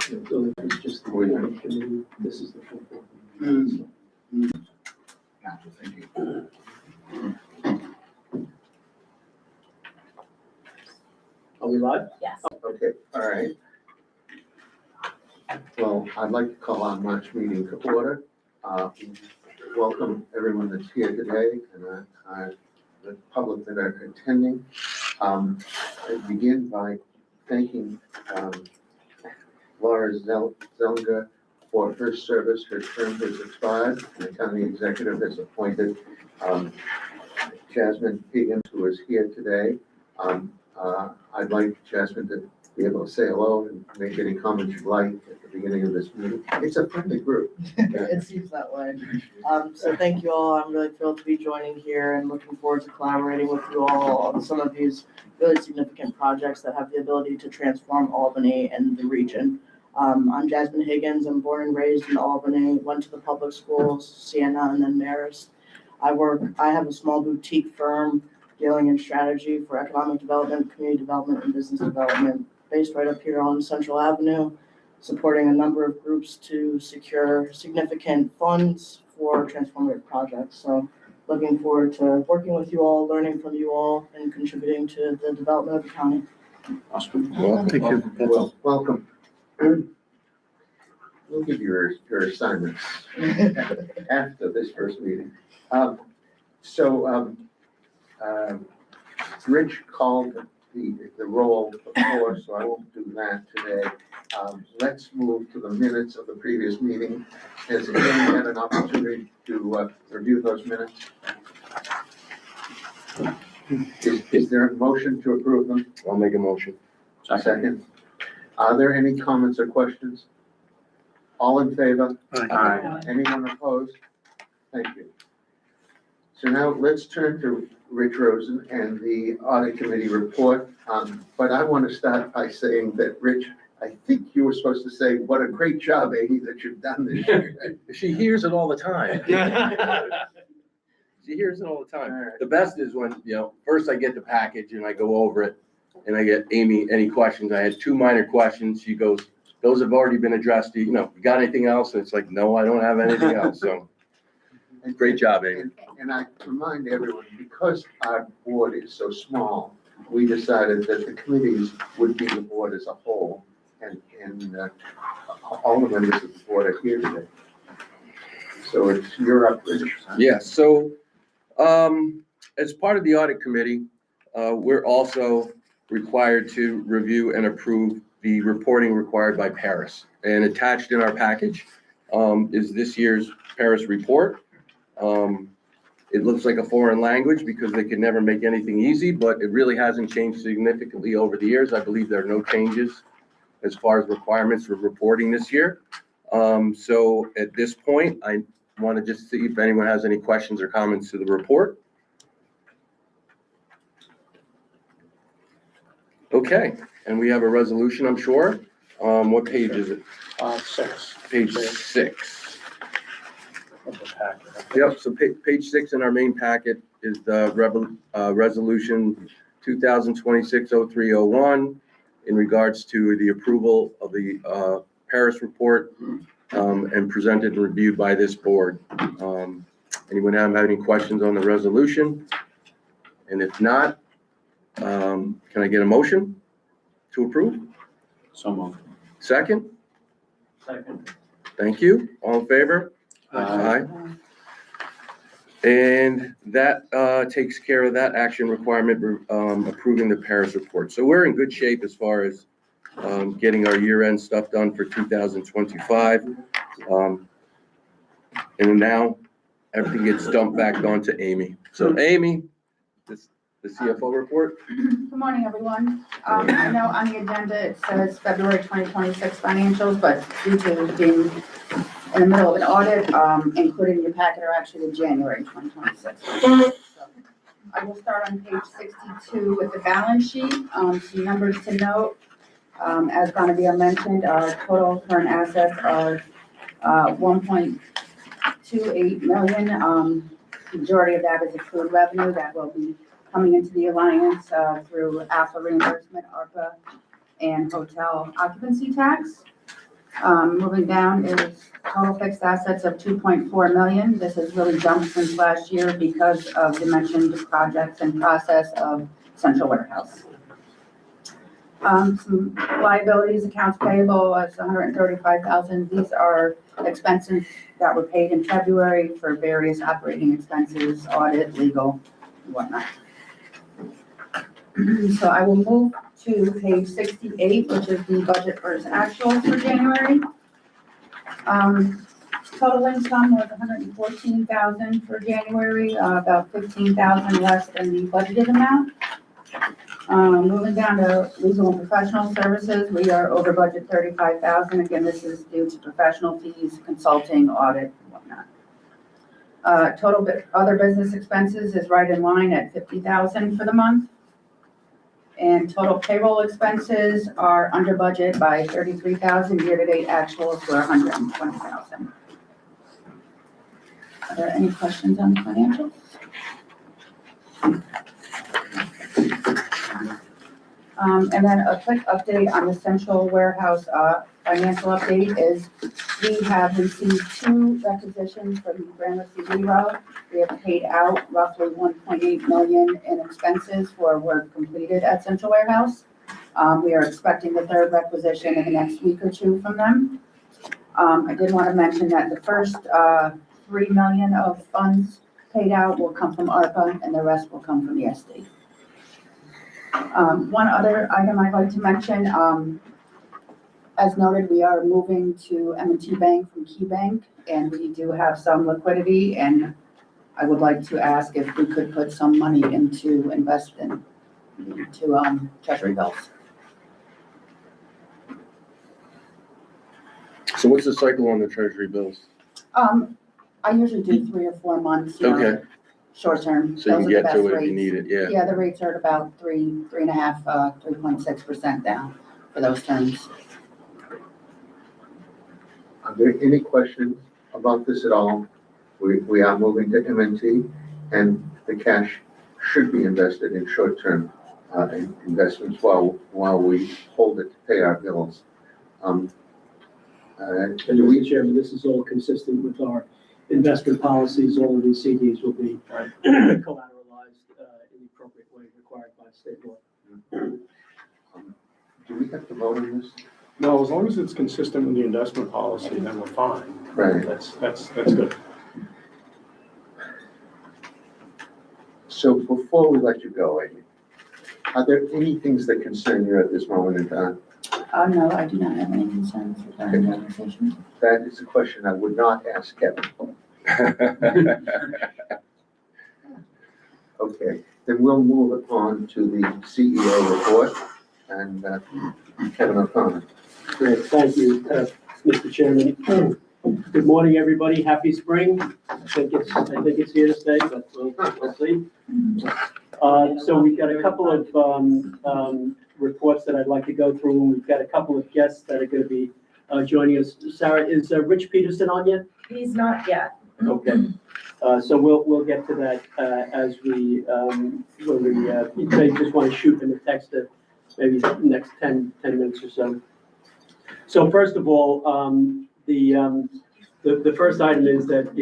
So it's just the audit committee. This is the full board. Gotcha, thank you. Are we live? Yes. Okay, all right. Well, I'd like to call our March meeting to order. Welcome everyone that's here today and the public that are attending. I begin by thanking Laura Zelga for her service. Her term has expired, and the county executive has appointed Jasmine Higgins, who is here today. I'd like Jasmine to be able to say hello and make any comments you'd like at the beginning of this meeting. It's a friendly group. It seems that way. So thank you all. I'm really thrilled to be joining here and looking forward to collaborating with you all on some of these really significant projects that have the ability to transform Albany and the region. I'm Jasmine Higgins. I'm born and raised in Albany, went to the public schools, Siena, and then Marist. I have a small boutique firm dealing in strategy for economic development, community development, and business development, based right up here on Central Avenue, supporting a number of groups to secure significant funds for transformative projects. So looking forward to working with you all, learning from you all, and contributing to the development of the county. Awesome. Well, thank you. Well, welcome. We'll give you your assignments after this first meeting. Rich called the roll before, so I won't do that today. Let's move to the minutes of the previous meeting. Has anyone had an opportunity to review those minutes? Is there a motion to approve them? I'll make a motion. Second. Are there any comments or questions? All in favor? Aye. Anyone opposed? Thank you. So now let's turn to Rich Rosen and the audit committee report. But I want to start by saying that, Rich, I think you were supposed to say, what a great job, Amy, that you've done this year. She hears it all the time. She hears it all the time. All right. The best is when, first I get the package and I go over it and I get Amy, any questions? I had 2 minor questions. She goes, those have already been addressed. You got anything else? And it's like, no, I don't have anything else. So great job, Amy. And I remind everyone, because our board is so small, we decided that the committees would be the board as a whole, and all the members of the board are here today. So you're up, Rich. Yeah, so as part of the audit committee, we're also required to review and approve the reporting required by Paris. And attached in our package is this year's Paris report. It looks like a foreign language because they could never make anything easy, but it really hasn't changed significantly over the years. I believe there are no changes as far as requirements for reporting this year. So at this point, I want to just see if anyone has any questions or comments to the report. Okay, and we have a resolution, I'm sure. What page is it? 6. Page 6. Of the packet. Yep, so page 6 in our main packet is the resolution 2026-0301 in regards to the approval of the Paris report and presented and reviewed by this board. Anyone have any questions on the resolution? And if not, can I get a motion to approve? So moved. Second? Second. Thank you. All in favor? Aye. And that takes care of that action requirement, approving the Paris report. So we're in good shape as far as getting our year-end stuff done for 2025. And now everything gets dumped back onto Amy. So Amy, the CFO report. Good morning, everyone. I know on the agenda it says February 2026 financials, but due to being in the middle of an audit, included in your packet are actually the January 2026. So I will start on page 62 with the balance sheet. Some numbers to note. As Bonavia mentioned, our total current assets are 1.28 million. Majority of that is accrued revenue that will be coming into the alliance through AACA reimbursement, ARPA, and hotel occupancy tax. Moving down is total fixed assets of 2.4 million. This has really jumped since last year because of the mentioned projects and process of central warehouse. Some liabilities, accounts payable is 135,000. These are expenses that were paid in February for various operating expenses, audit, legal, and whatnot. So I will move to page 68, which is the budget versus actual for January. Total income was 114,000 for January, about 15,000 less than the budgeted amount. Moving down to legal and professional services, we are over budget 35,000. Again, this is due to professional fees, consulting, audit, and whatnot. Total other business expenses is right in line at 50,000 for the month. And total payroll expenses are under budget by 33,000. Year-to-date actuals were 120,000. Are there any questions on the financials? And then a quick update on the central warehouse financial update is we have received 2 requisitions from Gramercy Zero. We have paid out roughly 1.8 million in expenses for work completed at central warehouse. We are expecting the 3rd requisition in the next week or 2 from them. I did want to mention that the first 3 million of funds paid out will come from ARPA and the rest will come from the SD. One other item I'd like to mention, as noted, we are moving to M&T Bank from Key Bank, and we do have some liquidity, and I would like to ask if we could put some money into investing into treasury bills. So what's the cycle on the treasury bills? I usually do 3 or 4 months. Okay, Short term. so you can Those are the get best to it if you rates. need it, yeah. Yeah, the rates are at about 3.5, 3.6% down for those terms. Are there any questions about this at all? We are moving to M&T, and the cash should be invested in short-term investments while we hold it to pay our bills. And Mr. Chairman, this is all consistent with our investment policies. All of these CDs will be collateralized in the appropriate way required by state law. Do we have to vote on this? No, as long as it's consistent with the investment policy, then we're fine. Right. That's good. So before we let you go, Amy, are there any things that concern you at this moment in time? No, I do not have any concerns regarding the organization. That is a question I would not ask Kevin. Okay, then we'll move on to the CEO report, and Kevin O'Connor. Great, thank you, Mr. Chairman. Good morning, everybody. Happy spring. I think it's here to stay, but we'll see. So we've got a couple of reports that I'd like to go through. We've got a couple of guests that are going to be joining us. Sarah, is Rich Peterson on yet? He's not yet. Okay. So we'll get to that as we you may just want to shoot him a text at maybe the next 10 minutes or so. So first of all, the first item is that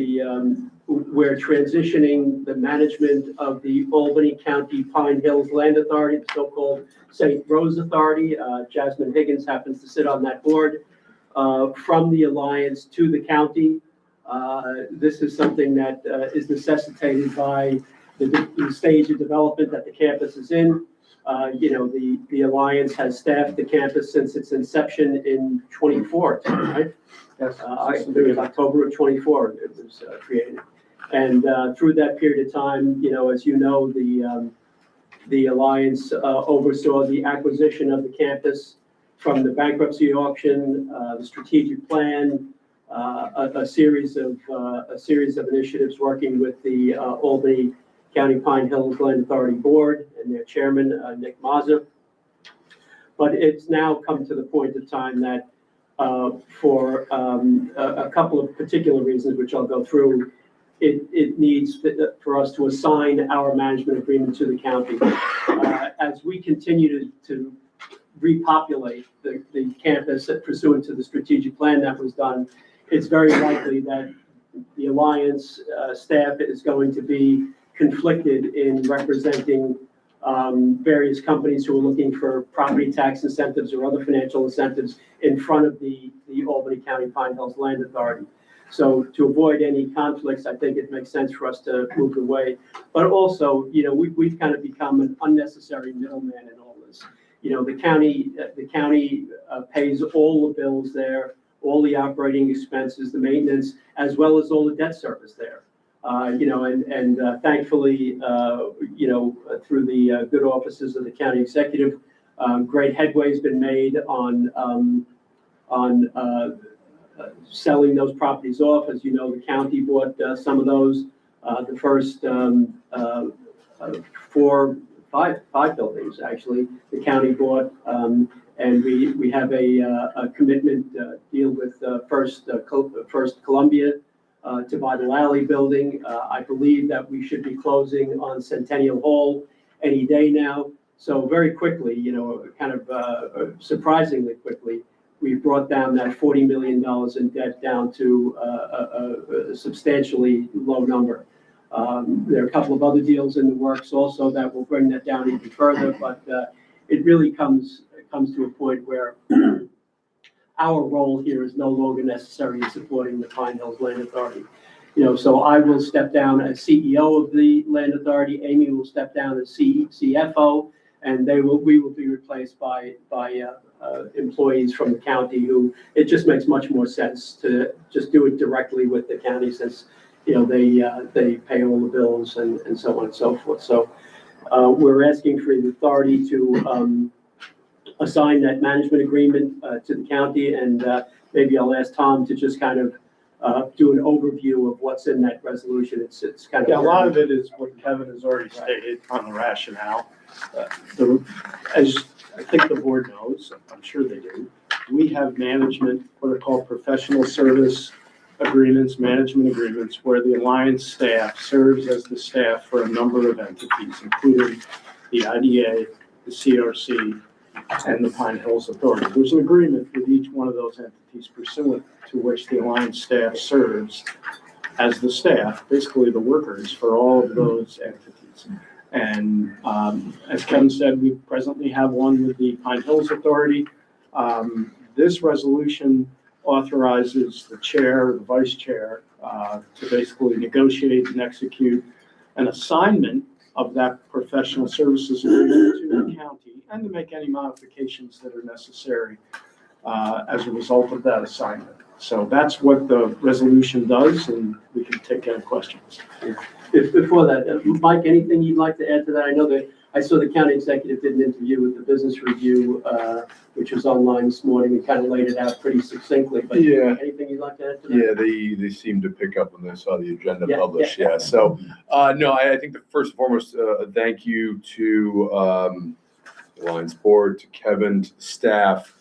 we're transitioning the management of the Albany County Pine Hills Land Authority, the so-called St. Rose Authority. Jasmine Higgins happens to sit on that board, from the Alliance to the county. This is something that is necessitated by the stage of development that the campus is in. The Alliance has staffed the campus since its inception in 24, right? Yes. It was October of 24 it was created. And through that period of time, as you know, the Alliance oversaw the acquisition of the campus from the bankruptcy auction, the strategic plan, a series of initiatives working with the Albany County Pine Hills Land Authority Board and their chairman, Nick Mazza. But it's now come to the point of time that for a couple of particular reasons, which I'll go through, it needs for us to assign our management agreement to the county. As we continue to repopulate the campus pursuant to the strategic plan that was done, it's very likely that the Alliance staff is going to be conflicted in representing various companies who are looking for property tax incentives or other financial incentives in front of the Albany County Pine Hills Land Authority. So to avoid any conflicts, I think it makes sense for us to move away. But also, we've kind of become an unnecessary middleman in all this. The county pays all the bills there, all the operating expenses, the maintenance, as well as all the debt service there. Thankfully, through the good offices of the county executive, great headway has been made on selling those properties off. As you know, the county bought some of those. The first five buildings, actually, the county bought, and we have a commitment deal with First Columbia to buy the Lally building. I believe that we should be closing on Centennial Hall any day now. So very quickly, kind of surprisingly quickly, we brought down that $40 million in debt down to a substantially low number. There are a couple of other deals in the works also that will bring that down even further, but it really comes to a point where our role here is no longer necessary in supporting the Pine Hills Land Authority. So I will step down as CEO of the Land Authority. Amy will step down as CFO, and we will be replaced by employees from the county who, it just makes much more sense to just do it directly with the county, since they pay all the bills and so on and so forth. So we're asking for the authority to assign that management agreement to the county, and maybe I'll ask Tom to just kind of do an overview of what's in that resolution. It's kind of. Yeah, a lot of it is what Kevin has already stated on the rationale. As I think the board knows, I'm sure they do, we have management, what are called professional service agreements, management agreements, where the Alliance staff serves as the staff for a number of entities, including the IDA, the CRC, and the Pine Hills Authority. There's an agreement with each one of those entities pursuant to which the Alliance staff serves as the staff, basically the workers for all of those entities. And as Kevin said, we presently have one with the Pine Hills Authority. This resolution authorizes the chair, the vice chair, to basically negotiate and execute an assignment of that professional services agreement to the county, and to make any modifications that are necessary as a result of that assignment. So that's what the resolution does, and we can take any questions. Before that, Mike, anything you'd like to add to that? I know that I saw the county executive did an interview with the Business Review, which was online this morning, and kind of laid it out pretty succinctly, but Yeah. anything you'd like to add to that? Yeah, they seemed to pick up when they saw the agenda Yeah, published, yeah. yeah. So, no, I think that first and foremost, a thank you to the Alliance Board, to Kevin, to the staff.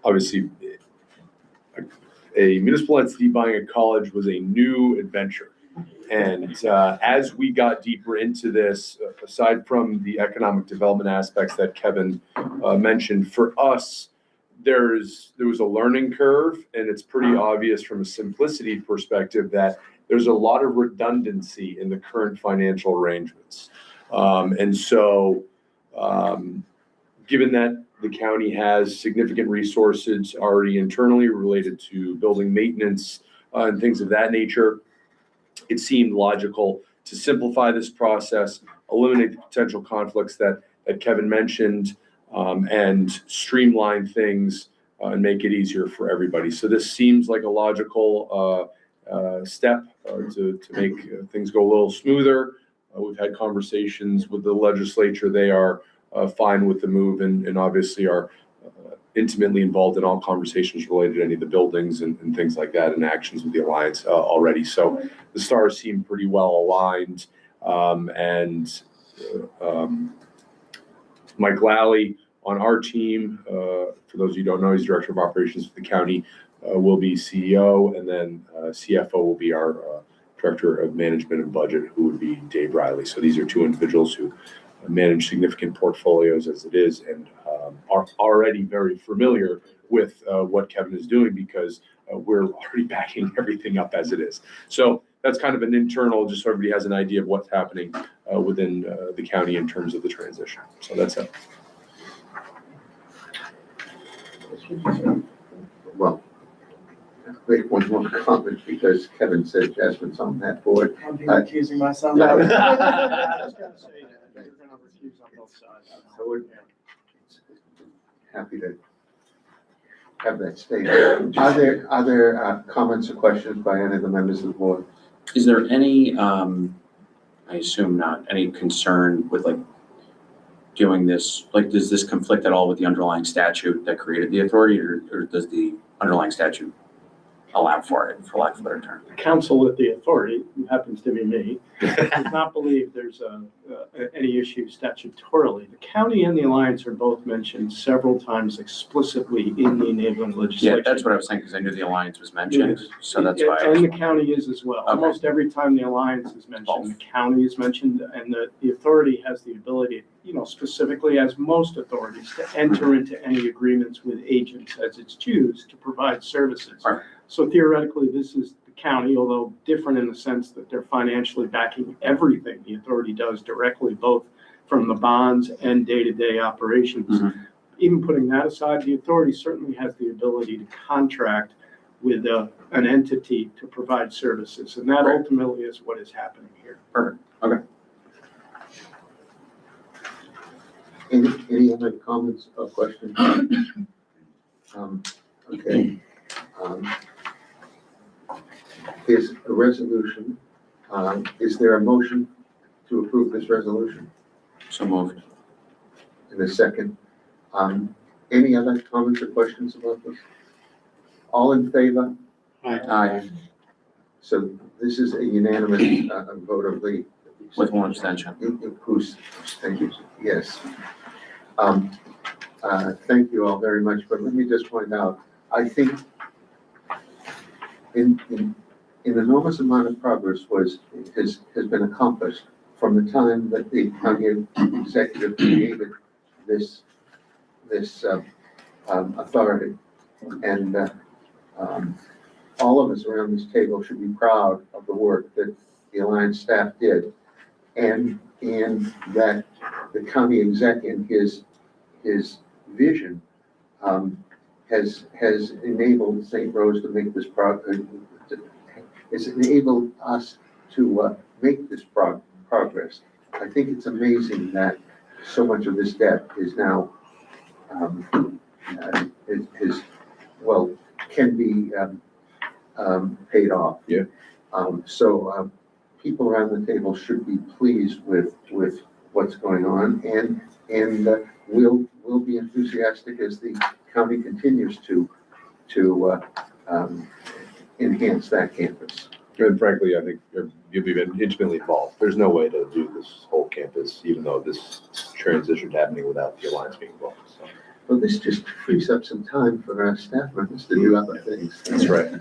Obviously, a municipal entity buying a college was a new adventure. And as we got deeper into this, aside from the economic development aspects that Kevin mentioned, for us, there was a learning curve, and it's pretty obvious from a simplicity perspective that there's a lot of redundancy in the current financial arrangements. And so, given that the county has significant resources already internally related to building maintenance and things of that nature, it seemed logical to simplify this process, eliminate the potential conflicts that Kevin mentioned, and streamline things and make it easier for everybody. So this seems like a logical step to make things go a little smoother. We've had conversations with the legislature. They are fine with the move, and obviously are intimately involved in all conversations related to any of the buildings and things like that, and actions with the Alliance already. So the stars seem pretty well aligned. Mike Lally on our team, for those of you who don't know, he's Director of Operations for the county, will be CEO, and then CFO will be our Director of Management and Budget, who would be Dave Riley. So these are two individuals who manage significant portfolios as it is, and are already very familiar with what Kevin is doing because we're already backing everything up as it is. So that's kind of an internal, just so everybody has an idea of what's happening within the county in terms of the transition. So that's it. Well, I'll make one more comment because Kevin said Jasmine's on that board. I'll be accusing myself. I was gonna say that, you're gonna recuse on both sides. I would, happy to have that statement. Are there comments or questions by any of the members of the board? Is there any, I assume not, any concern with like doing this, like, does this conflict at all with the underlying statute that created the authority, or does the underlying statute allow for it, for lack of a better term? The council with the authority, who happens to be me, does not believe there's any issue statutorily. The county and the alliance are both mentioned several times explicitly in the enabling legislation. Yeah, that's what I was saying, because I knew the alliance was mentioned, so that's why. And the county is as well. Okay. Almost every time the alliance is mentioned, the county is mentioned, and the authority has the ability, specifically as most authorities, to enter into any agreements with agents as it's choose to provide services. Right. So theoretically, this is the county, although different in the sense that they're financially backing everything the authority does directly, both from the bonds and day-to-day operations. Mhm. Even putting that aside, the authority certainly has the ability to contract with an entity to provide services, and that Right. ultimately is what is happening here. Perfect, okay. Any other comments or questions? Okay. Here's a resolution. Is there a motion to approve this resolution? So moved. In a second. Any other comments or questions about this? All in favor? Aye, So this is a unanimous vote of the. with one abstention. Who's, thank you, yes. Thank you all very much, but let me just point out, I think an enormous amount of progress has been accomplished from the time that the county executive created this authority. And all of us around this table should be proud of the work that the Alliance staff did, and that the county exec in his vision has enabled St. Rose to make this it's enabled us to make this progress. I think it's amazing that so much of this debt is now can be paid off. Yeah. So people around the table should be pleased with what's going on, and we'll be enthusiastic as the county continues to enhance that campus. And frankly, I think you've been intimately involved. There's no way to do this whole campus, even though this transition's happening without the Alliance being involved. So. Well, this just frees up some time for our staff members to do other things. That's right.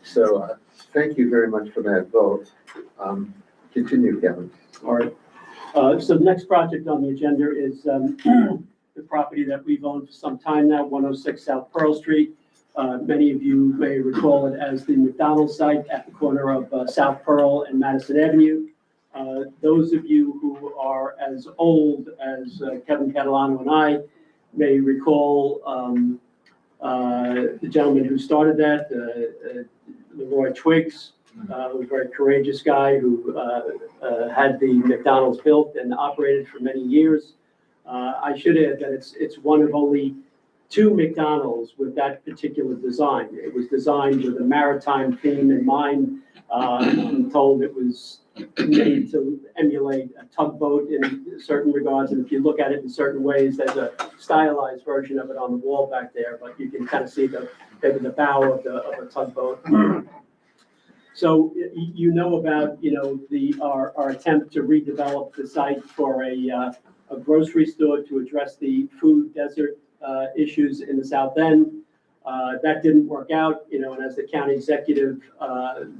So thank you very much for that vote. Continue, Kevin. All right. So the next project on the agenda is the property that we've owned for some time now, 106 South Pearl Street. Many of you may recall it as the McDonald's site at the corner of South Pearl and Madison Avenue. Those of you who are as old as Kevin Catalano and I may recall the gentleman who started that, Leroy Twiggs, who was a very courageous guy who had the McDonald's built and operated for many years. I should add that it's one of only 2 McDonald's with that particular design. It was designed with a maritime theme in mind. I'm told it was made to emulate a tugboat in certain regards, and if you look at it in certain ways, there's a stylized version of it on the wall back there, but you can kind of see the bow of a tugboat. So you know about our attempt to redevelop the site for a grocery store to address the food desert issues in the South End. That didn't work out, and as the county executive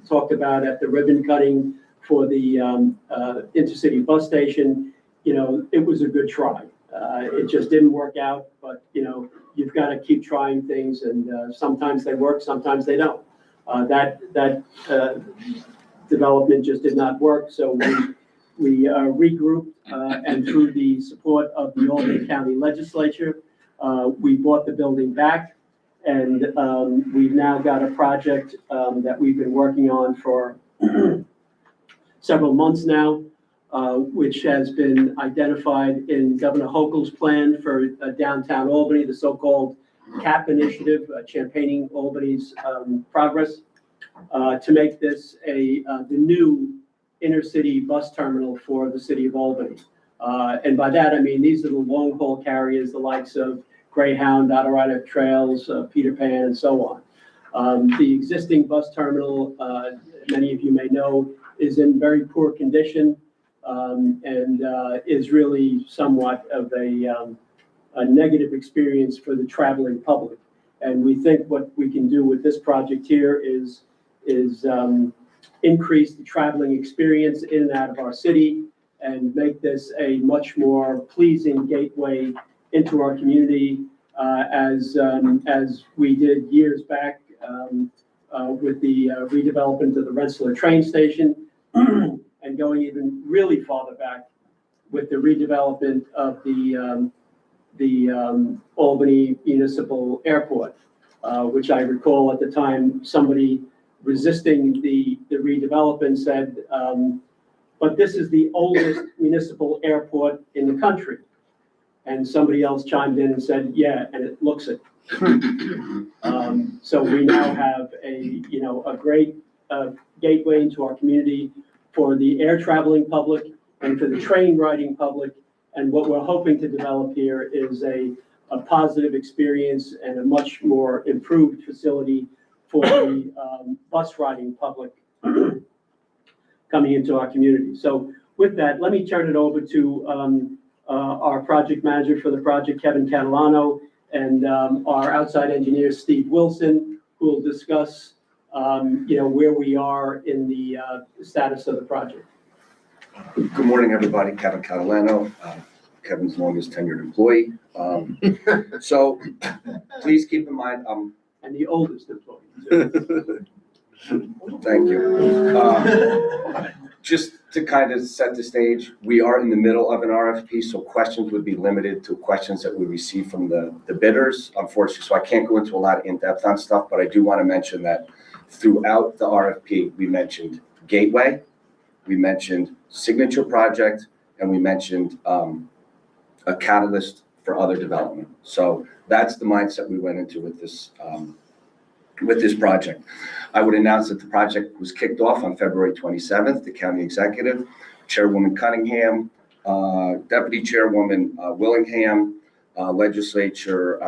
talked about at the ribbon cutting for the intercity bus station, it was a good try. It just didn't work out, but, you've got to keep trying things, and sometimes they work, sometimes they don't. That development just did not work, so we regrouped, and through the support of the Albany County Legislature, we bought the building back, and we've now got a project that we've been working on for several months now, which has been identified in Governor Hochul's plan for downtown Albany, the so-called CAP initiative, Champagning Albany's progress, to make this the new inner-city bus terminal for the city of Albany. And by that, I mean, these are the long-haul carriers, the likes of Greyhound, Adirondack Trails, Peter Pan, and so on. The existing bus terminal, many of you may know, is in very poor condition, and is really somewhat of a negative experience for the traveling public. And we think what we can do with this project here is increase the traveling experience in and out of our city and make this a much more pleasing gateway into our community, as we did years back with the redevelopment of the Rensselaer train station, and going even really farther back with the redevelopment of the Albany Municipal Airport, which I recall at the time somebody resisting the redevelopment said, but this is the oldest municipal airport in the country. And somebody else chimed in and said, yeah, and it looks it. So we now have a great gateway into our community for the air traveling public and for the train riding public. And what we're hoping to develop here is a positive experience and a much more improved facility for the bus riding public coming into our community. So with that, let me turn it over to our project manager for the project, Kevin Catalano, and our outside engineer, Steve Wilson, who will discuss where we are in the status of the project. Good morning, everybody. Kevin Catalano, Kevin's longest tenured employee. So please keep in mind, And the oldest employee, too. thank you. Just to kind of set the stage, we are in the middle of an RFP, so questions would be limited to questions that we receive from the bidders, unfortunately. So I can't go into a lot of in-depth on stuff, but I do want to mention that throughout the RFP, we mentioned gateway, we mentioned signature project, and we mentioned a catalyst for other development. So that's the mindset we went into with this project. I would announce that the project was kicked off on February 27th. The county executive, Chairwoman Cunningham, Deputy Chairwoman Willingham, Legislature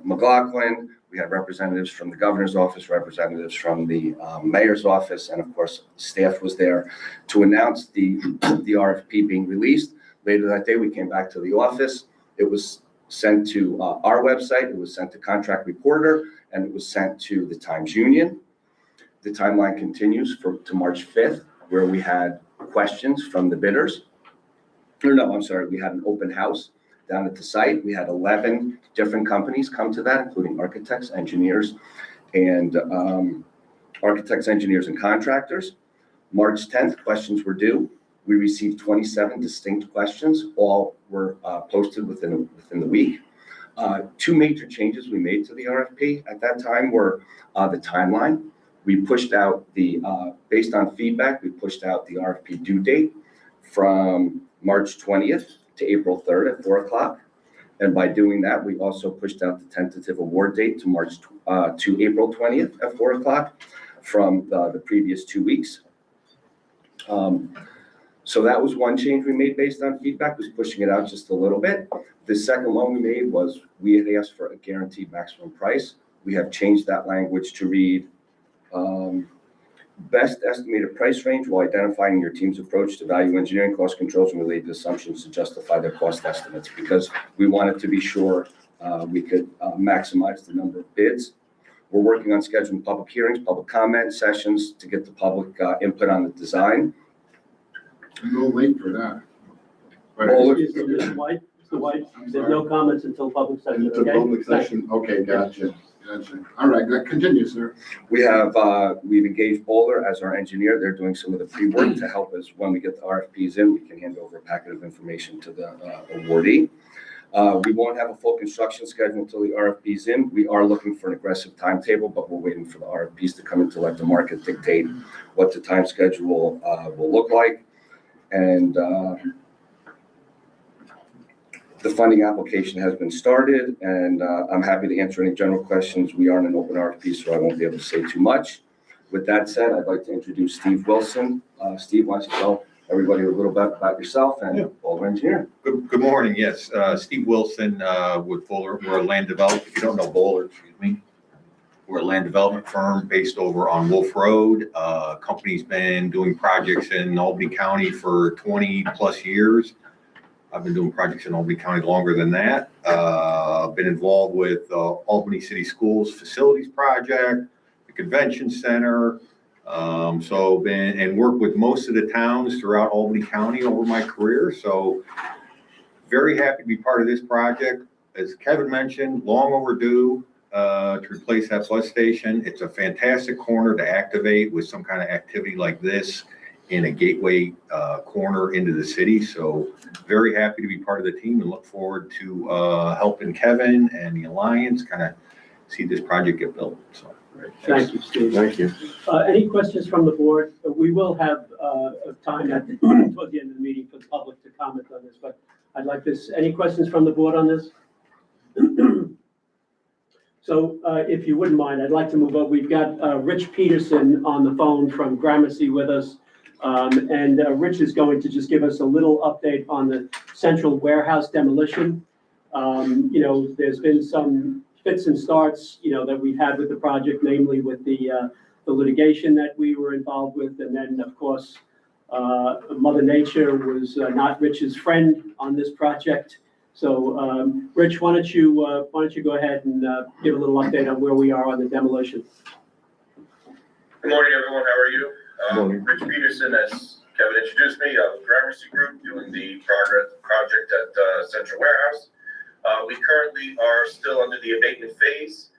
McLaughlin. We had representatives from the governor's office, representatives from the mayor's office, and of course, staff was there to announce the RFP being released. Later that day, we came back to the office. It was sent to our website, it was sent to Contract Reporter, and it was sent to the Times Union. The timeline continues to March 5th, where we had questions from the bidders. We had an open house down at the site. We had 11 different companies come to that, including architects, engineers, and contractors. March 10th, questions were due. We received 27 distinct questions. All were posted within the week. Two major changes we made to the RFP at that time were the timeline. We pushed out based on feedback, we pushed out the RFP due date from March 20th to April 3rd at 4 o'clock. And by doing that, we also pushed out the tentative award date to April 20th at 4 o'clock from the previous 2 weeks. So that was one change we made based on feedback, was pushing it out just a little bit. The second one we made was we had asked for a guaranteed maximum price. We have changed that language to read best estimated price range while identifying your team's approach to value engineering, cost controls, and related assumptions to justify their cost estimates, because we wanted to be sure we could maximize the number of bids. We're working on scheduling public hearings, public comment sessions to get the public input on the design. I'm a little late for that. Bowler. Excuse me, Mr. White, Mr. White, there's no comments until public session, Into okay? public session, okay, gotcha. All right, continue, sir. We have, we've engaged Bowler as our engineer. They're doing some of the pre-work to help us when we get the RFPs in, we can hand over a packet of information to the awardee. We won't have a full construction schedule until the RFP's in. We are looking for an aggressive timetable, but we're waiting for the RFPs to come in to let the market dictate what the time schedule will look like. And the funding application has been started, and I'm happy to answer any general questions. We are in an open RFP, so I won't be able to say too much. With that said, I'd like to introduce Steve Wilson. Steve, why don't you tell everybody a little bit about yourself and Bowler Engineering? Good morning, yes, Steve Wilson, with Bowler, we're a land development, if you don't know Bowler, excuse me. We're a land development firm based over on Wolf Road. Company's been doing projects in Albany County for 20 plus years. I've been doing projects in Albany County longer than that. Been involved with Albany City Schools Facilities Project, the Convention Center. So been and worked with most of the towns throughout Albany County over my career. So very happy to be part of this project. As Kevin mentioned, long overdue to replace that bus station. It's a fantastic corner to activate with some kind of activity like this in a gateway corner into the city. So very happy to be part of the team and look forward to helping Kevin and the Alliance kind of see this project get built. So. Thank you, Steve. Thank you. Any questions from the board? We will have time toward the end of the meeting for the public to comment on this, but I'd like this, any questions from the board on this? So if you wouldn't mind, I'd like to move on. We've got Rich Peterson on the phone from Gramercy with us. And Rich is going to just give us a little update on the central warehouse demolition. You know, there's been some fits and starts, you know, that we've had with the project, namely with the litigation that we were involved with. And then, of course, Mother Nature was not Rich's friend on this project. So, Rich, why don't you go ahead and give a little update on where we are on the demolition? Good morning, everyone. How are you? Morning. Rich Peterson, as Kevin introduced me, I'm with Gramercy Group doing the project at Central Warehouse. We currently are still under the abatement phase.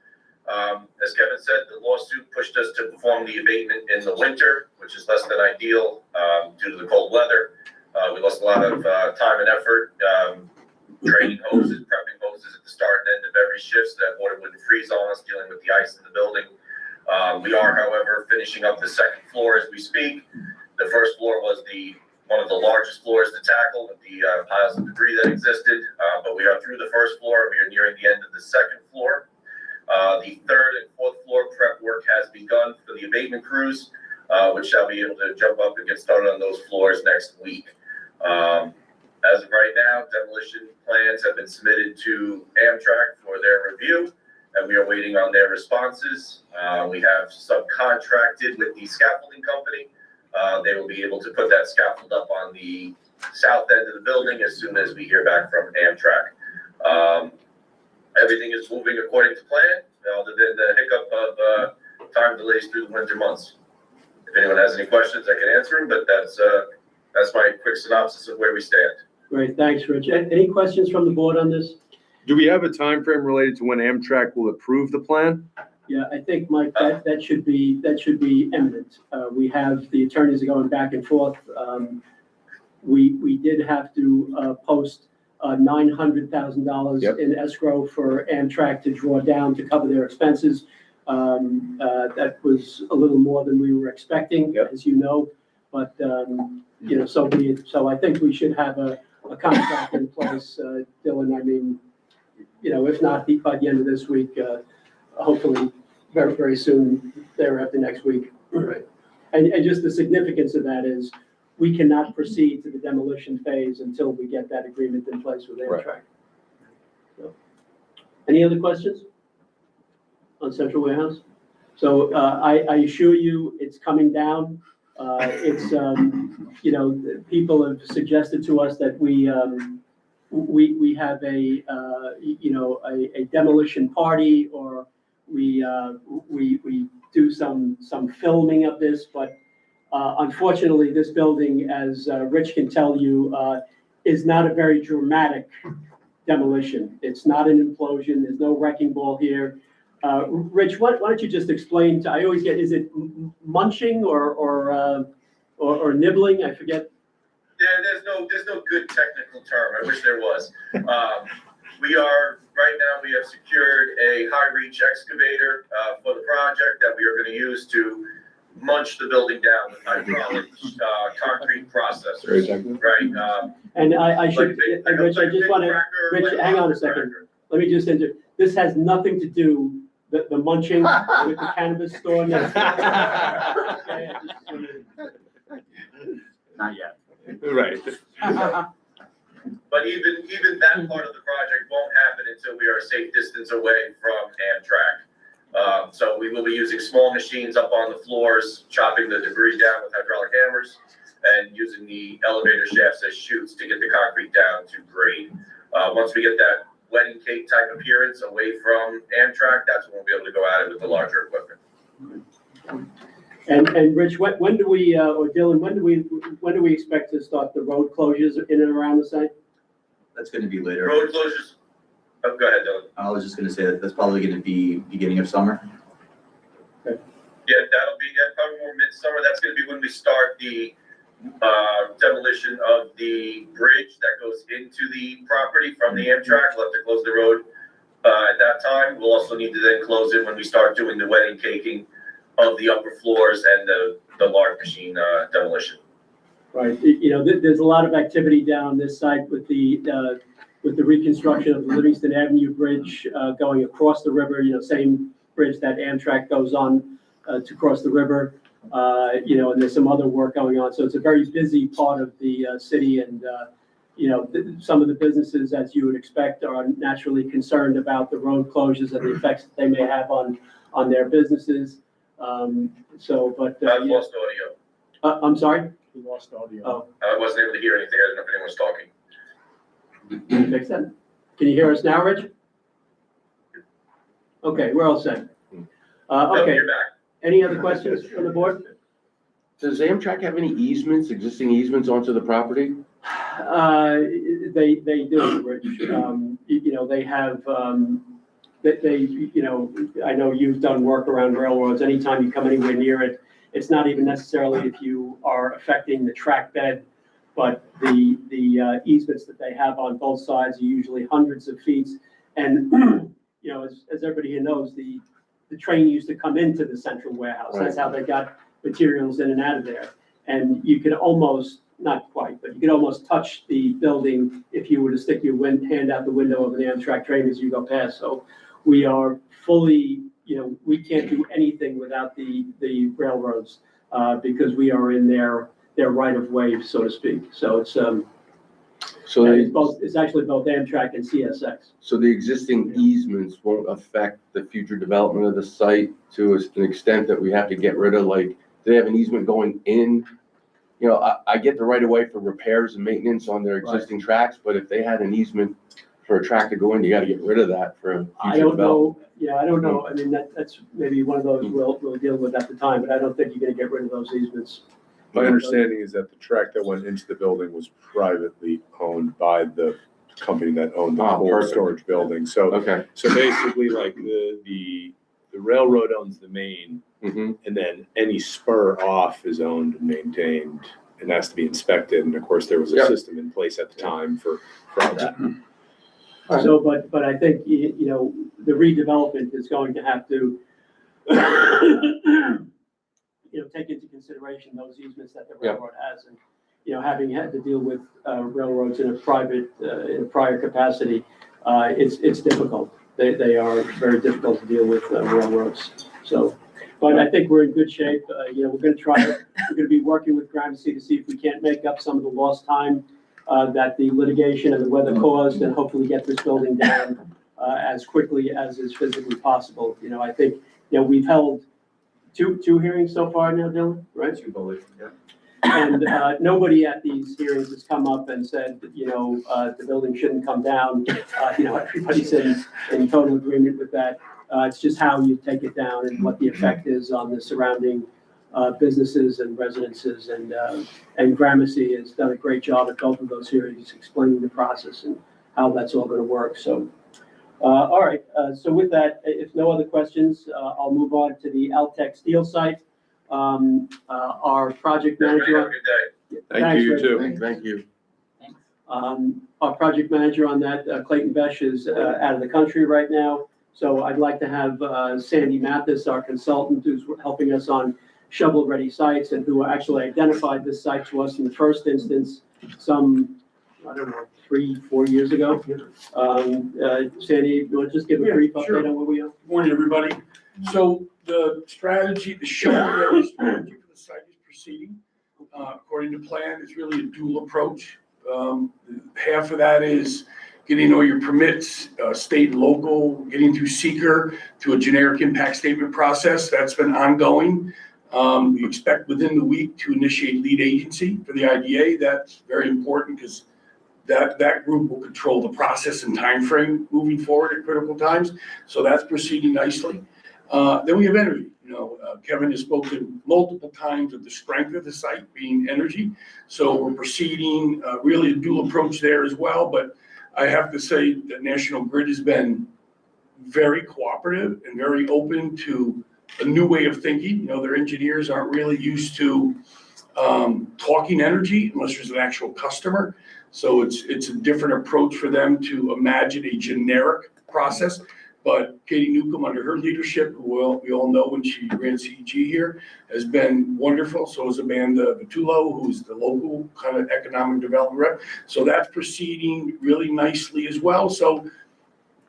As Kevin said, the lawsuit pushed us to perform the abatement in the winter, which is less than ideal due to the cold weather. We lost a lot of time and effort draining hoses, prepping hoses at the start and end of every shift so that water wouldn't freeze on us, dealing with the ice in the building. We are, however, finishing up the second floor as we speak. The first floor was one of the largest floors to tackle with the piles of debris that existed, but we are through the first floor. We are nearing the end of the second floor. The third and fourth floor prep work has begun for the abatement crews, which shall be able to jump up and get started on those floors next week. As of right now, demolition plans have been submitted to Amtrak for their review, and we are waiting on their responses. We have subcontracted with the scaffolding company. They will be able to put that scaffold up on the south end of the building as soon as we hear back from Amtrak. Everything is moving according to plan, other than the hiccup of time delays through the winter months. If anyone has any questions, I can answer them, but that's my quick synopsis of where we stand. Great, thanks, Rich. Any questions from the board on this? Do we have a time frame related to when Amtrak will approve the plan? Yeah, I think, Mike, that should be imminent. We have, the attorneys are going back and forth. We did have to post $900,000 in escrow for Amtrak to draw down to cover their expenses. That was a little more than we were expecting, as you know, but, you know, so be it. So I think we should have a contract in place, Dylan. I mean, you know, if not by the end of this week, hopefully very, very soon thereafter next week. Right. And just the significance of that is we cannot proceed to the demolition phase until we get that agreement in place with Amtrak. Right. So, any other questions on Central Warehouse? So I assure you it's coming down. It's, you know, people have suggested to us that we have you know, a demolition party, or we do some filming of this, but unfortunately, this building, as Rich can tell you, is not a very dramatic demolition. It's not an implosion. There's no wrecking ball here. Rich, why don't you just explain I always get, is it munching or nibbling? I forget. Yeah, there's no good technical term. I wish there was. Right now, we have secured a high reach excavator, for the project that we are gonna use to munch the building down with hydraulic, concrete processors, right? And I should, Like Rich, I just wanna, cracker, Rich, like hang on a rocket second. cracker. Let me just enter, this has nothing to do, the munching with the cannabis store next door. Okay, I just wanted- Not yet. Right. But even that part of the project won't happen until we are a safe distance away from Amtrak. So we will be using small machines up on the floors, chopping the debris down with hydraulic hammers, and using the elevator shafts as chutes to get the concrete down to grade. Once we get that wedding cake type appearance away from Amtrak, that's when we'll be able to go at it with the larger equipment. And Rich, when do we, or Dylan, when do we expect to start the road closures in and around the site? That's gonna be later. Road closures, oh, go ahead, Dylan. I was just gonna say that that's probably gonna be beginning of summer. Yeah, that'll be, probably more midsummer. That's gonna be when we start the demolition of the bridge that goes into the property from the Amtrak. We'll have to close the road at that time. We'll also need to then close it when we start doing the wedding caking of the upper floors and the large machine demolition. Right, you know, there's a lot of activity down this site with the reconstruction of the Livingston Avenue Bridge going across the river, you know, same bridge that Amtrak goes on to cross the river. You know, and there's some other work going on. So it's a very busy part of the city, and you know, some of the businesses, as you would expect, are naturally concerned about the road closures and the effects that they may have on their businesses. But I've yeah. lost audio. I'm sorry? We lost audio. Oh, I wasn't able to hear anything. I didn't know if anyone was talking. can you fix that? Can you hear us now, Rich? Okay, we're all set. No, Okay, you're back. any other questions from the board? Does Amtrak have any easements, existing easements onto the property? They do, Rich. You know, they have, you know, I know you've done work around railroads. Anytime you come anywhere near it, it's not even necessarily if you are affecting the track bed, but the easements that they have on both sides are usually hundreds of feet. And, you know, as everybody here knows, the train used to come into the central warehouse. That's how they got materials in and out of there. And you could almost, not quite, but you could almost touch the building if you were to stick your hand out the window of an Amtrak train as you go past. So we are fully, you know, we can't do anything without the railroads because we are in their right of way, so to speak. So it's it's actually both Amtrak and CSX. So the existing easements won't affect the future development of the site to an extent that we have to get rid of, like, do they have an easement going in? You know, I get the right of way for repairs and maintenance on their existing tracks, but if they had an easement for a track to go in, you gotta get rid of that for I future don't development. know, yeah, I don't know. I mean, that's maybe one of those we'll deal with at the time, but I don't think you're gonna get rid of those easements. My understanding is that the track that went into the building was privately owned by the company that owned the Oh, whole perfect. storage building. So Okay. basically, like, the railroad owns the main, Mm-hmm. and then any spur off is owned and maintained and has to be inspected. And of course, there was a Yep. system in place at the time for all that. So, but I think, you know, the redevelopment is going to have to, you know, take into consideration those easements that the railroad has. And, you know, having had to deal with railroads in a prior capacity, it's difficult. They are very difficult to deal with railroads. So, but I think we're in good shape. You know, we're gonna be working with Gramercy to see if we can't make up some of the lost time that the litigation and the weather caused, and hopefully get this building down as quickly as is physically possible. You know, I think, you know, we've held two hearings so far now, Dylan, right? Yeah. And nobody at these hearings has come up and said, you know, the building shouldn't come down. You know, everybody's in total agreement with that. It's just how you take it down and what the effect is on the surrounding businesses and residences, and Gramercy has done a great job at both of those hearings, explaining the process and how that's all gonna work, so. All right, so with that, if no other questions, I'll move on to the Altech Steel site. Our project Everybody have a manager. good day. Thank Thanks, you, you Rich. too. Thank you. Our project manager on that, Clayton Besh, is out of the country right now. So I'd like to have Sandy Mathis, our consultant, who's helping us on shovel-ready sites and who actually identified this site to us in the first instance some, I don't know, 3-4 years ago. Sandy, you want to just give a brief sure. update on where we are? Good morning, everybody. So the strategy, the shovel-ready strategy for the site is proceeding according to plan. It's really a dual approach. Half of that is getting all your permits, state and local, getting through seeker to a generic impact statement process. That's been ongoing. We expect within the week to initiate lead agency for the IDA. That's very important because that group will control the process and timeframe moving forward at critical times. So that's proceeding nicely. Then we have energy. Kevin has spoken multiple times of the strength of the site being energy. So we're proceeding really a dual approach there as well. But I have to say that National Grid has been very cooperative and very open to a new way of thinking. Their engineers aren't really used to talking energy unless there's an actual customer. So it's a different approach for them to imagine a generic process. But Katie Newcomb, under her leadership, who we all know when she ran CEG here, has been wonderful. So is Amanda Vitullo, who's the local kind of economic development rep. So that's proceeding really nicely as well. So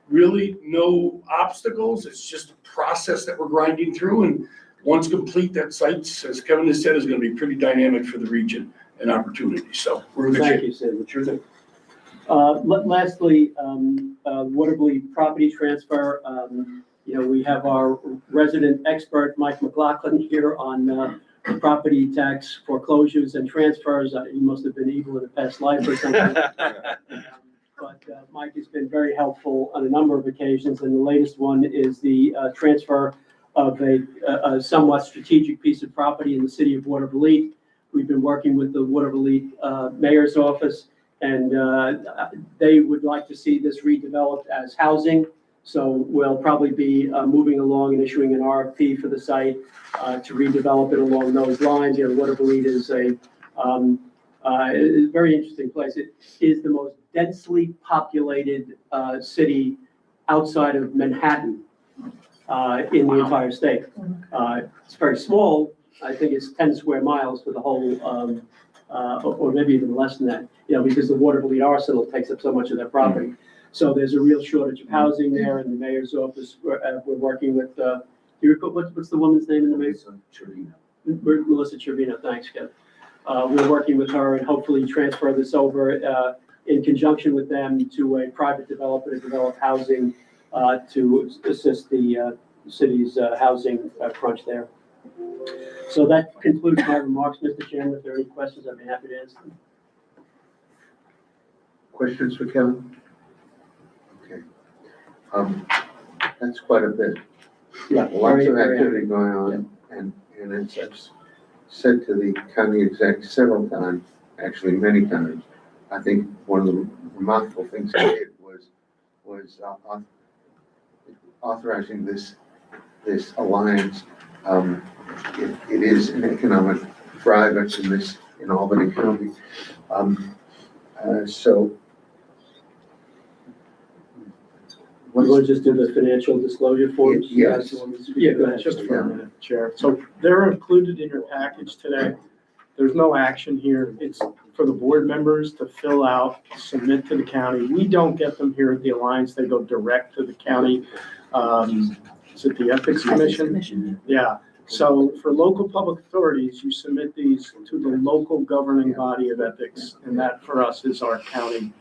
really no obstacles. It's just a process that we're grinding through. And once complete, that site, as Kevin has said, is going to be pretty dynamic for the region and opportunity. So we're in good shape. Thank you, Sandy. Sure thing. Lastly, Waterbury property transfer. We have our resident expert, Mike McLaughlin, here on property tax foreclosures and transfers. He must have been evil in a past life or something. But Mike has been very helpful on a number of occasions, and the latest one is the transfer of a somewhat strategic piece of property in the city of Waterbury. We've been working with the Waterbury mayor's office, and they would like to see this redeveloped as housing. So we'll probably be moving along and issuing an RFP for the site to redevelop it along those lines. Waterbury is a very interesting place. It is the most densely populated city outside of Manhattan in the entire state. It's very small. I think it's 10 square miles for the whole, or maybe even less than that, because the Waterbury Arsenal takes up so much of their property. So there's a real shortage of housing there, and the mayor's office, we're working with, what's the woman's name in the mayor's? Melissa Trevino, thanks, Kev. We're working with her and hopefully transfer this over in conjunction with them to a private developer to develop housing to assist the city's housing crunch there. So that concludes my remarks, Mr. Chairman. If there are any questions, I'd be happy to answer them. Questions for Kevin? Okay. That's quite a bit. Yeah. Lots of activity going on, and it's, I've said to the county exec several times, actually many times, I think one of the remarkable things he did was authorizing this alliance. It is an economic driver in Albany County. So. You want to just do the financial disclosure forms? Yes. Yeah, go ahead. Just for a minute, Chair. So they're included in your package today. There's no action here. It's for the board members to fill out, submit to the county. We don't get them here at the Alliance. They go direct to the county. Is it the Ethics Commission? Yeah. So for local public authorities, you submit these to the local governing body of ethics, and that for us is our county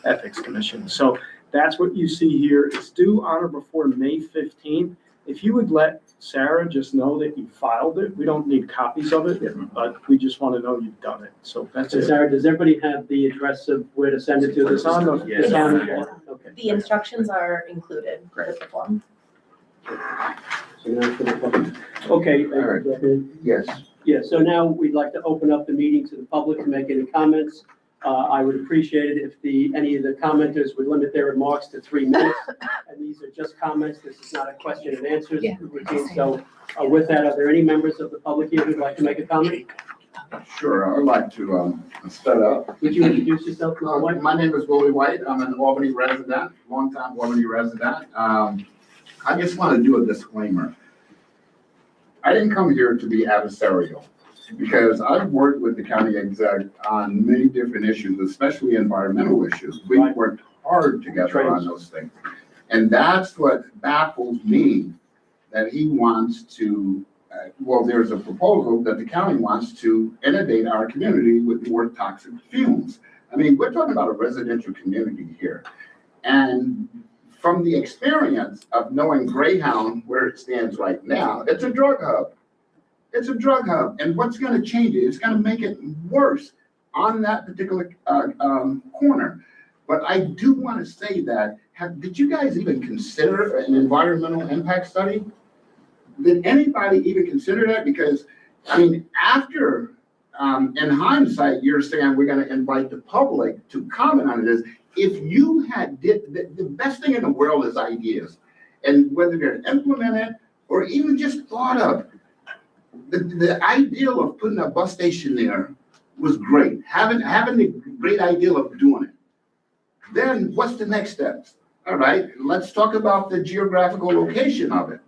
ethics commission. So that's what you see here. It's due on or before May 15th. If you would let Sarah just know that you filed it, we don't need copies of it, but we just want to know you've done it. So that's it. Sarah, does everybody have the address of where to send it to? It's on the The county? Okay. The instructions are included with the form. So now for the public. Okay. All right. Yes, Yeah, so now we'd like to open up the meeting to the public to make any comments. I would appreciate it if any of the commenters would limit their remarks to 3 minutes. And these are just comments. This is not a question and answers routine. So with that, are there any members of the public here who'd like to make a comment? Sure, I'd like to start up. Would you introduce yourself, Mr. White? My name is Willie White. I'm an Albany resident, longtime Albany resident. I just want to do a disclaimer. I didn't come here to be adversarial because I've worked with the county exec on many different issues, especially environmental issues. We've worked hard together on those things. And that's what baffles me, that he wants to, well, there's a proposal that the county wants to inundate our community with more toxic fumes. I mean, we're talking about a residential community here. And from the experience of knowing Greyhound, where it stands right now, it's a drug hub. It's a drug hub. And what's going to change it? It's going to make it worse on that particular corner. But I do want to say that, did you guys even consider an environmental impact study? Did anybody even consider that? Because, I mean, after, in hindsight, you're saying we're going to invite the public to comment on this. If you had the best thing in the world is ideas, and whether they're implemented or even just thought of, the ideal of putting a bus station there was great. Having the great idea of doing it. Then what's the next steps? All right, let's talk about the geographical location of it.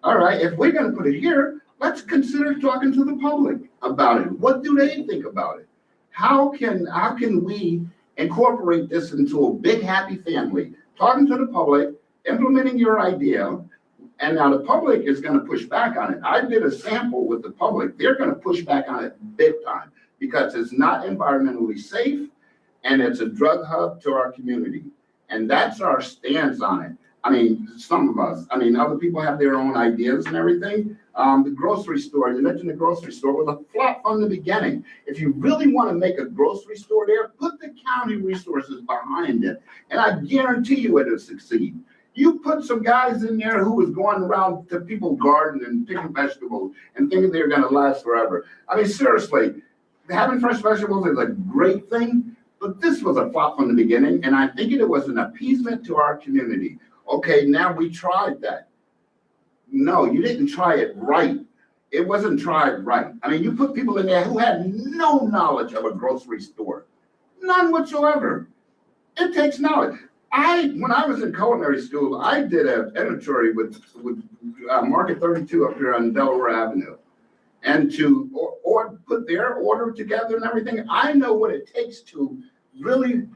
All right, if we're going to put it here, let's consider talking to the public about it. What do they think about it? How can we incorporate this into a big happy family? Talking to the public, implementing your idea, and now the public is going to push back on it. I did a sample with the public. They're going to push back on it big time because it's not environmentally safe and it's a drug hub to our community. And that's our stance on it. I mean, some of us, other people have their own ideas and everything. The grocery store, you mentioned the grocery store, was a flop from the beginning. If you really want to make a grocery store there, put the county resources behind it. And I guarantee you it'll succeed. You put some guys in there who was going around to people's garden and picking vegetables and thinking they're going to last forever. I mean, seriously, having fresh vegetables is a great thing, but this was a flop from the beginning. And I think it was an appeasement to our community. Okay, now we tried that. No, you didn't try it right. It wasn't tried right. I mean, you put people in there who had no knowledge of a grocery store. None whatsoever. It takes knowledge. When I was in culinary school, I did an inventory with Market 32 up here on Delaware Avenue. And to put their order together and everything, I know what it takes to really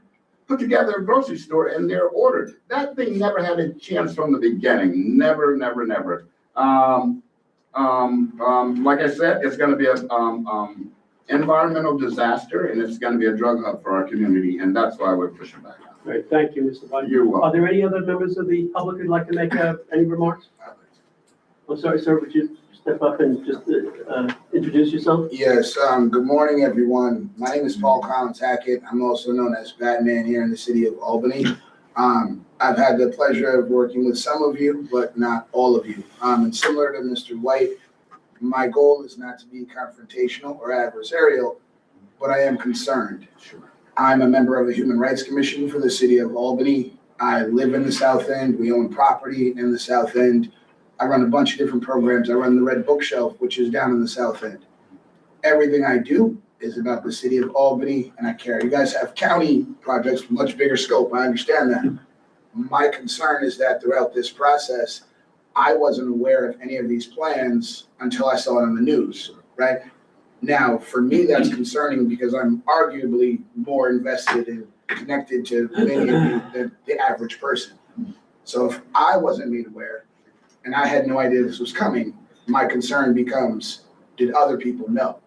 put together a grocery store and their order. That thing never had a chance from the beginning. Never, never, never. Like I said, it's going to be an environmental disaster, and it's going to be a drug hub for our community, and that's why we're pushing back. Great, thank you, Mr. White. You're welcome. Are there any other members of the public who'd like to make any remarks? I'm sorry, sir, would you step up and just introduce yourself? Yes, good morning, everyone. My name is Paul Collins Hackett. I'm also known as Batman here in the city of Albany. I've had the pleasure of working with some of you, but not all of you. And similar to Mr. White, my goal is not to be confrontational or adversarial, but I am concerned. I'm a member of the Human Rights Commission for the city of Albany. I live in the South End. We own property in the South End. I run a bunch of different programs. I run the Red Bookshelf, which is down in the South End. Everything I do is about the city of Albany, and I care. You guys have county projects with much bigger scope. I understand that. My concern is that throughout this process, I wasn't aware of any of these plans until I saw it on the news, right? Now, for me, that's concerning because I'm arguably more invested and connected to many of you than the average person. So if I wasn't made aware and I had no idea this was coming, my concern becomes, did other people know?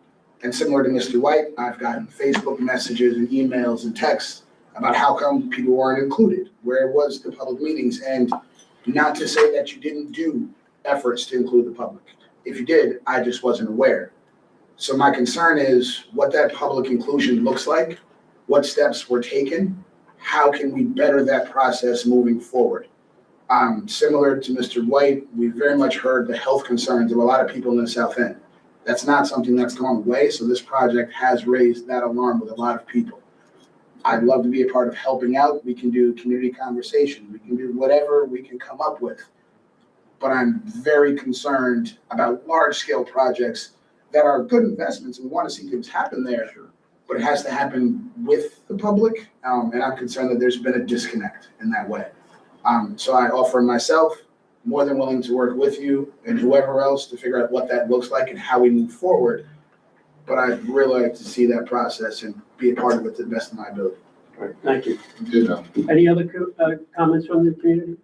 And similar to Mr. White, I've gotten Facebook messages and emails and texts about how come people weren't included, where was the public meetings, and not to say that you didn't do efforts to include the public. If you did, I just wasn't aware. So my concern is what that public inclusion looks like, what steps were taken, how can we better that process moving forward? Similar to Mr. White, we very much heard the health concerns of a lot of people in the South End. That's not something that's gone away, so this project has raised that alarm with a lot of people. I'd love to be a part of helping out. We can do community conversation. We can do whatever we can come up with. But I'm very concerned about large-scale projects that are good investments, and we want to see things happen there. But it has to happen with the public, and I'm concerned that there's been a disconnect in that way. So I offer myself, more than willing to work with you and whoever else to figure out what that looks like and how we move forward. But I'd really like to see that process and be a part of it to the best of my ability. All right, thank you. You know. Any other comments from the community?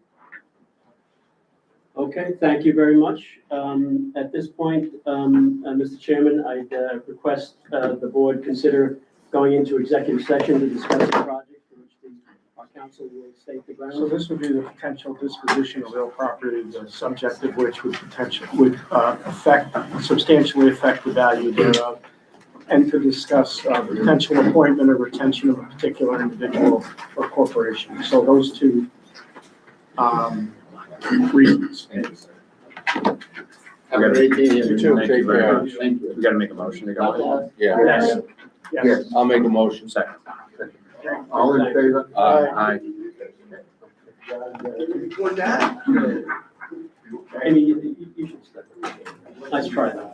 Okay, thank you very much. At this point, Mr. Chairman, I'd request the board consider going into executive session to discuss the project for which our council will state the So ground. this would be the potential disposition of real property, the subject of which would substantially affect the value thereof, and to discuss the potential appointment or retention of a particular individual or corporation. So those two reasons. Have a great day. You too. Thank you very much. Thank you. We gotta make a motion to go. Yeah, Yes, yes. I'll make a motion. Second. All in favor? Aye. Amy, you should step in. Nice try, though.